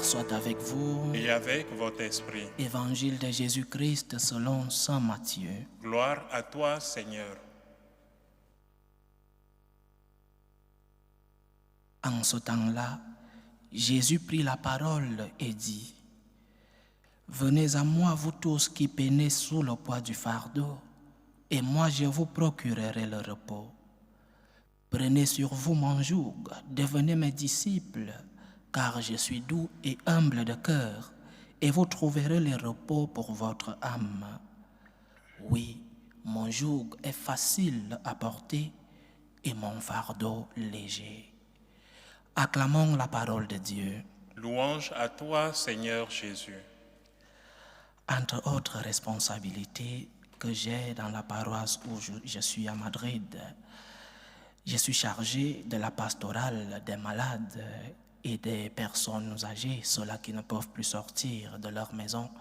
Seigneur soit avec vous. Et avec votre esprit. Évangile de Jésus-Christ selon saint Matthieu. Gloire à toi, Seigneur. En ce temps-là, Jésus prit la parole et dit : Venez à moi, vous tous qui peinez sous le poids du fardeau, et moi je vous procurerai le repos. Prenez sur vous mon joug, devenez mes disciples, car je suis doux et humble de cœur, et vous trouverez le repos pour votre âme. Oui, mon joug est facile à porter et mon fardeau léger. Acclamons la parole de Dieu. Louange à toi, Seigneur Jésus. Entre autres responsabilités que j'ai dans la paroisse où je suis à Madrid, je suis chargé de la pastorale des malades et des personnes âgées, ceux-là qui ne peuvent plus sortir de leur maison,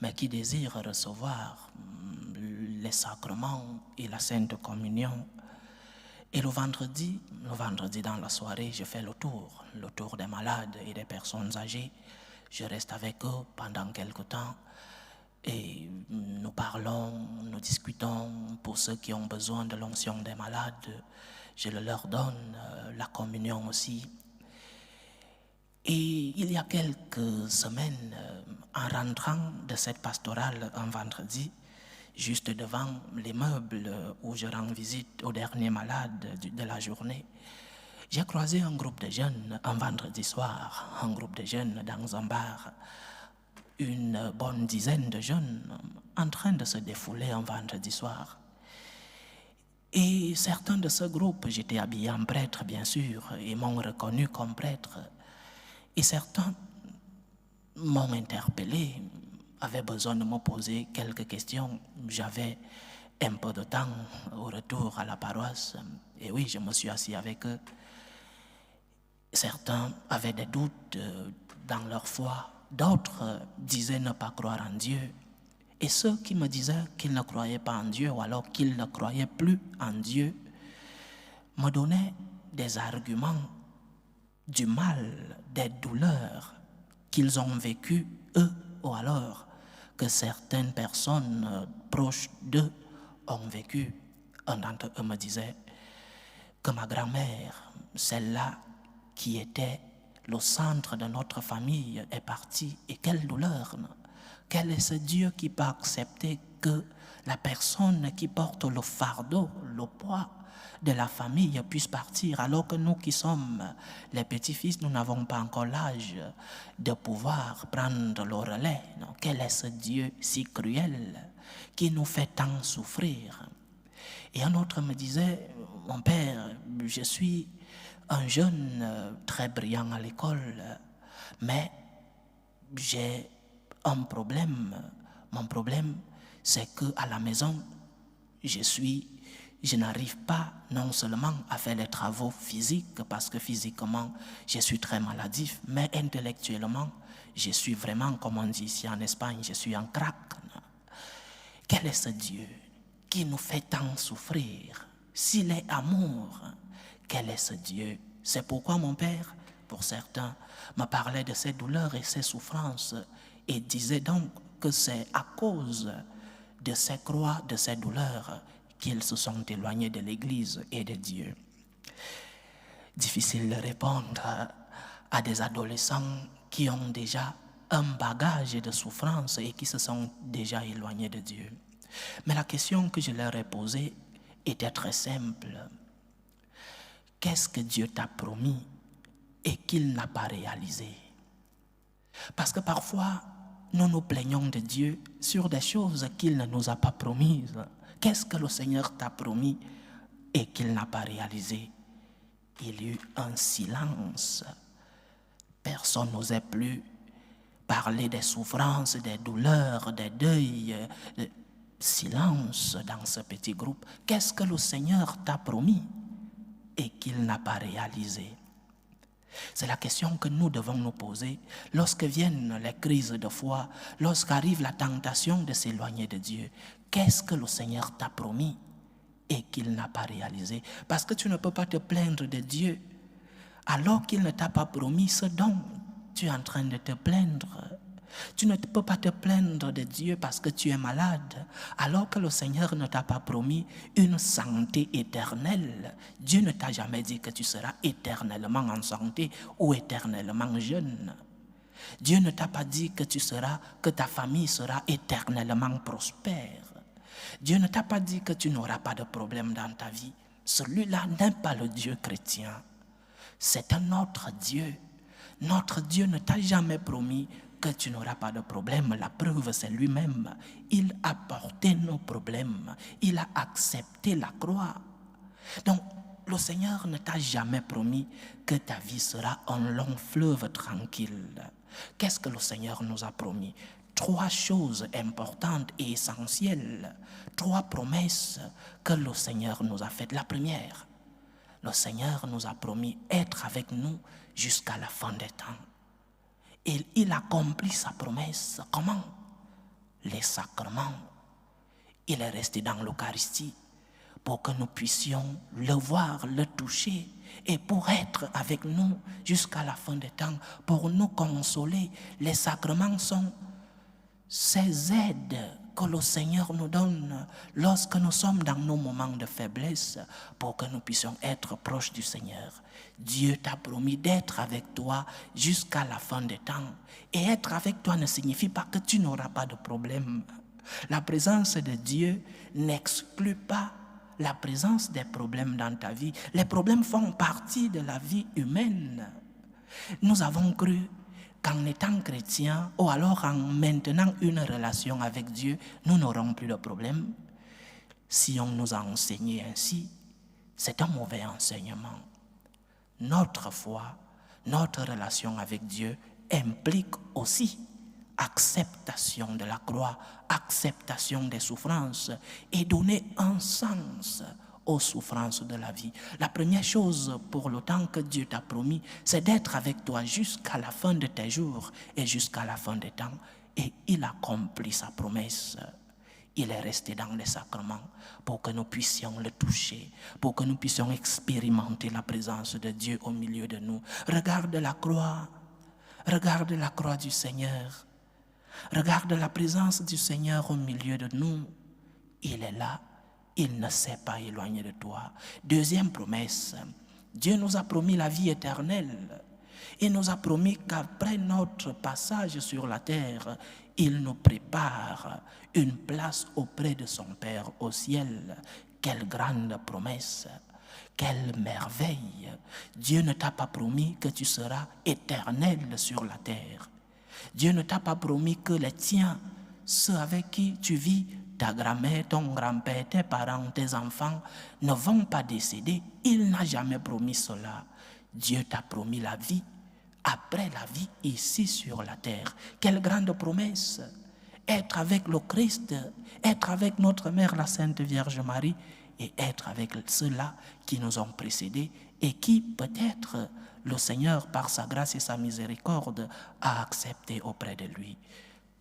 mais qui désirent recevoir les sacrements et la Sainte Communion. Et le vendredi dans la soirée, je fais le tour des malades et des personnes âgées. Je reste avec eux pendant quelque temps et nous parlons, nous discutons. Pour ceux qui ont besoin de l'onction des malades, je leur donne la communion aussi. Et il y a quelques semaines, en rentrant de cette pastorale un vendredi, juste devant les meubles où je rends visite aux derniers malades de la journée, j'ai croisé un groupe de jeunes un vendredi soir, un groupe de jeunes dans un bar, une bonne dizaine de jeunes en train de se défouler un vendredi soir. Et certains de ce groupe, j'étais habillé en prêtre bien sûr, et m'ont reconnu comme prêtre. Et certains m'ont interpellé, avaient besoin de me poser quelques questions. J'avais un peu de temps au retour à la paroisse. Et oui, je me suis assis avec eux. Certains avaient des doutes dans leur foi. D'autres disaient ne pas croire en Dieu. Et ceux qui me disaient qu'ils ne croyaient pas en Dieu ou alors qu'ils ne croyaient plus en Dieu me donnaient des arguments du mal, des douleurs qu'ils ont vécues eux ou alors que certaines personnes proches d'eux ont vécu. Un d'entre eux me disait que ma grand-mère, celle-là qui était le centre de notre famille, est partie. Et quelle douleur! Quel est ce Dieu qui peut accepter que la personne qui porte le fardeau, le poids de la famille puisse partir, alors que nous qui sommes les petits-fils, nous n'avons pas encore l'âge de pouvoir prendre le relais. Non? Quel est ce Dieu si cruel qui nous fait tant souffrir? Et un autre me disait, mon père, je suis un jeune très brillant à l'école, mais j'ai un problème. Mon problème, c'est qu'à la maison, je n'arrive pas non seulement à faire les travaux physiques, parce que physiquement, je suis très maladif, mais intellectuellement, je suis vraiment, comme on dit ici en Espagne, je suis un crack. Quel est ce Dieu qui nous fait tant souffrir? S'il est amour, quel est ce Dieu? C'est pourquoi mon père, pour certains, me parlait de ses douleurs et ses souffrances et disait donc que c'est à cause de ces croix, de ces douleurs, qu'ils se sont éloignés de l'Église et de Dieu. Difficile de répondre à des adolescents qui ont déjà un bagage de souffrance et qui se sont déjà éloignés de Dieu. Mais la question que je leur ai posée était très simple. Qu'est-ce que Dieu t'a promis et qu'il n'a pas réalisé? Parce que parfois, nous nous plaignons de Dieu sur des choses qu'il ne nous a pas promises. Qu'est-ce que le Seigneur t'a promis et qu'il n'a pas réalisé? Il y eut un silence. Personne n'osait plus parler des souffrances, des douleurs, des deuils. Silence dans ce petit groupe. Qu'est-ce que le Seigneur t'a promis et qu'il n'a pas réalisé? C'est la question que nous devons nous poser lorsque viennent les crises de foi, lorsqu'arrive la tentation de s'éloigner de Dieu. Qu'est-ce que le Seigneur t'a promis et qu'il n'a pas réalisé? Parce que tu ne peux pas te plaindre de Dieu alors qu'il ne t'a pas promis ce dont tu es en train de te plaindre. Tu ne peux pas te plaindre de Dieu parce que tu es malade, alors que le Seigneur ne t'a pas promis une santé éternelle. Dieu ne t'a jamais dit que tu seras éternellement en santé ou éternellement jeune. Dieu ne t'a pas dit que ta famille sera éternellement prospère. Dieu ne t'a pas dit que tu n'auras pas de problème dans ta vie. Celui-là n'est pas le Dieu chrétien. C'est un autre Dieu. Notre Dieu ne t'a jamais promis que tu n'auras pas de problème. La preuve, c'est lui-même. Il a porté nos problèmes. Il a accepté la croix. Donc, le Seigneur ne t'a jamais promis que ta vie sera un long fleuve tranquille. Qu'est-ce que le Seigneur nous a promis? 3 choses importantes et essentielles. 3 promesses que le Seigneur nous a faites. La première, le Seigneur nous a promis être avec nous jusqu'à la fin des temps. Et il accomplit sa promesse. Comment? Les sacrements. Il est resté dans l'Eucharistie pour que nous puissions le voir, le toucher, et pour être avec nous jusqu'à la fin des temps, pour nous consoler. Les sacrements sont ces aides que le Seigneur nous donne lorsque nous sommes dans nos moments de faiblesse pour que nous puissions être proches du Seigneur. Dieu t'a promis d'être avec toi jusqu'à la fin des temps. Et être avec toi ne signifie pas que tu n'auras pas de problème. La présence de Dieu n'exclut pas la présence des problèmes dans ta vie. Les problèmes font partie de la vie humaine. Nous avons cru qu'en étant chrétiens, ou alors en maintenant une relation avec Dieu, nous n'aurons plus de problème. Si on nous a enseigné ainsi, c'est un mauvais enseignement. Notre foi, notre relation avec Dieu implique aussi acceptation de la croix, acceptation des souffrances et donner un sens aux souffrances de la vie. La première chose pour le temps que Dieu t'a promis, c'est d'être avec toi jusqu'à la fin de tes jours et jusqu'à la fin des temps. Et il accomplit sa promesse. Il est resté dans les sacrements pour que nous puissions le toucher, pour que nous puissions expérimenter la présence de Dieu au milieu de nous. Regarde la croix du Seigneur. Regarde la présence du Seigneur au milieu de nous. Il est là. Il ne s'est pas éloigné de toi. Deuxième promesse, Dieu nous a promis la vie éternelle. Il nous a promis qu'après notre passage sur la terre, il nous prépare une place auprès de son Père au ciel. Quelle grande promesse, quelle merveille. Dieu ne t'a pas promis que tu seras éternel sur la terre. Dieu ne t'a pas promis que les tiens, ceux avec qui tu vis, ta grand-mère, ton grand-père, tes parents, tes enfants ne vont pas décéder. Il n'a jamais promis cela. Dieu t'a promis la vie après la vie ici sur la terre. Quelle grande promesse! Être avec le Christ, être avec notre mère, la Sainte Vierge Marie, et être avec ceux-là qui nous ont précédés et qui, peut-être, le Seigneur, par sa grâce et sa miséricorde, a accepté auprès de lui.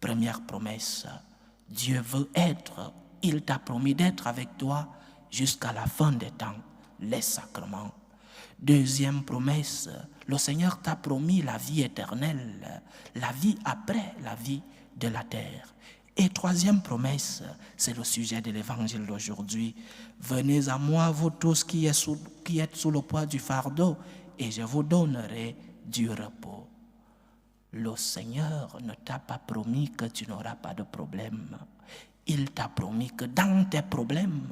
Première promesse, Dieu veut être, il t'a promis d'être avec toi jusqu'à la fin des temps, les sacrements. Deuxième promesse, le Seigneur t'a promis la vie éternelle, la vie après la vie de la terre. Et troisième promesse, c'est le sujet de l'évangile d'aujourd'hui. Venez à moi, vous tous qui êtes sous le poids du fardeau, et je vous donnerai du repos. Le Seigneur ne t'a pas promis que tu n'auras pas de problème. Il t'a promis que dans tes problèmes,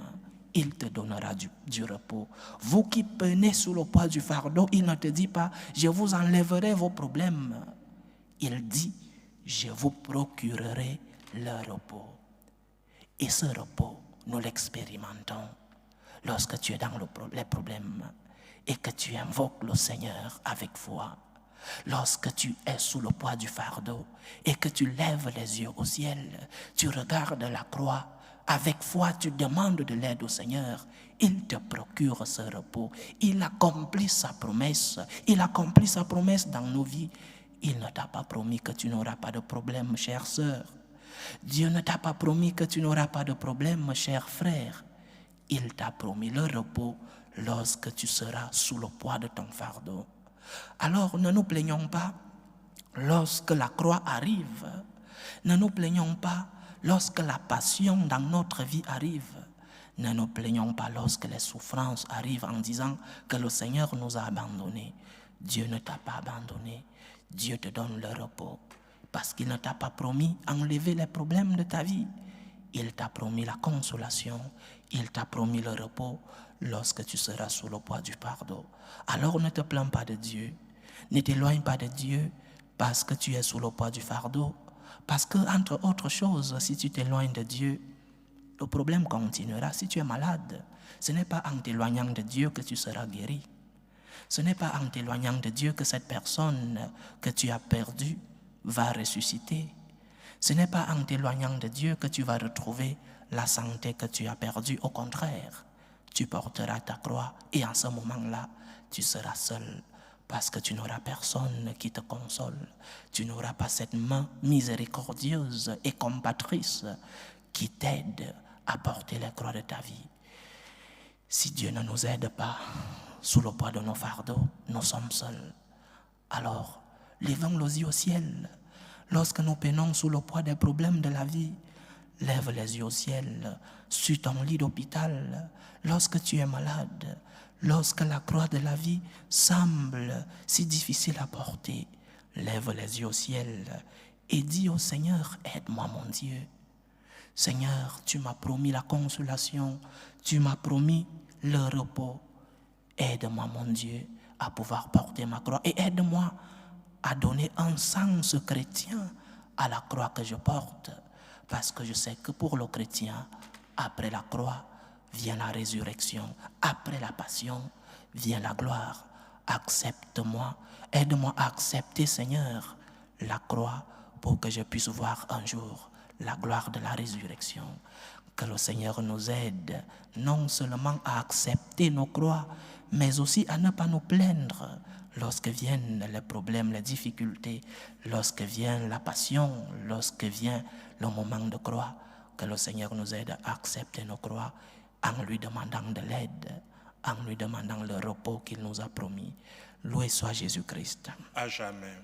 il te donnera du repos. Vous qui peinez sous le poids du fardeau, il ne te dit pas, je vous enlèverai vos problèmes. Il dit, je vous procurerai le repos. Et ce repos, nous l'expérimentons lorsque tu es dans les problèmes et que tu invoques le Seigneur avec foi. Lorsque tu es sous le poids du fardeau et que tu lèves les yeux au ciel, tu regardes la croix, avec foi tu demandes de l'aide au Seigneur, il te procure ce repos. Il accomplit sa promesse, il accomplit sa promesse dans nos vies. Il ne t'a pas promis que tu n'auras pas de problème, chère sœur. Dieu ne t'a pas promis que tu n'auras pas de problème, cher frère. Il t'a promis le repos lorsque tu seras sous le poids de ton fardeau. Alors ne nous plaignons pas lorsque la croix arrive. Ne nous plaignons pas lorsque la passion dans notre vie arrive. Ne nous plaignons pas lorsque les souffrances arrivent en disant que le Seigneur nous a abandonnés. Dieu ne t'a pas abandonné. Dieu te donne le repos parce qu'il ne t'a pas promis enlever les problèmes de ta vie. Il t'a promis la consolation. Il t'a promis le repos lorsque tu seras sous le poids du fardeau. Alors ne te plains pas de Dieu. Ne t'éloigne pas de Dieu parce que tu es sous le poids du fardeau. Parce que, entre autres choses, si tu t'éloignes de Dieu, le problème continuera. Si tu es malade, ce n'est pas en t'éloignant de Dieu que tu seras guéri. Ce n'est pas en t'éloignant de Dieu que cette personne que tu as perdue va ressusciter. Ce n'est pas en t'éloignant de Dieu que tu vas retrouver la santé que tu as perdue. Au contraire, tu porteras ta croix et en ce moment-là, tu seras seul. Parce que tu n'auras personne qui te console. Tu n'auras pas cette main miséricordieuse et compatrice qui t'aide à porter les croix de ta vie. Si Dieu ne nous aide pas sous le poids de nos fardeaux, nous sommes seuls. Alors, levons les yeux au ciel. Lorsque nous peinons sous le poids des problèmes de la vie, lève les yeux au ciel, sur ton lit d'hôpital, lorsque tu es malade, lorsque la croix de la vie semble si difficile à porter, lève les yeux au ciel et dis au Seigneur, aide-moi mon Dieu. Seigneur, tu m'as promis la consolation, tu m'as promis le repos. Aide-moi mon Dieu à pouvoir porter ma croix et aide-moi à donner un sens chrétien à la croix que je porte. Parce que je sais que pour le chrétien, après la croix, vient la résurrection. Après la passion, vient la gloire. Accepte-moi, aide-moi à accepter, Seigneur, la croix pour que je puisse voir un jour la gloire de la résurrection. Que le Seigneur nous aide non seulement à accepter nos croix, mais aussi à ne pas nous plaindre lorsque viennent les problèmes, les difficultés, lorsque vient la passion, lorsque vient le moment de croix. Que le Seigneur nous aide à accepter nos croix en lui demandant de l'aide, en lui demandant le repos qu'il nous a promis. Loué soit Jésus-Christ. À jamais.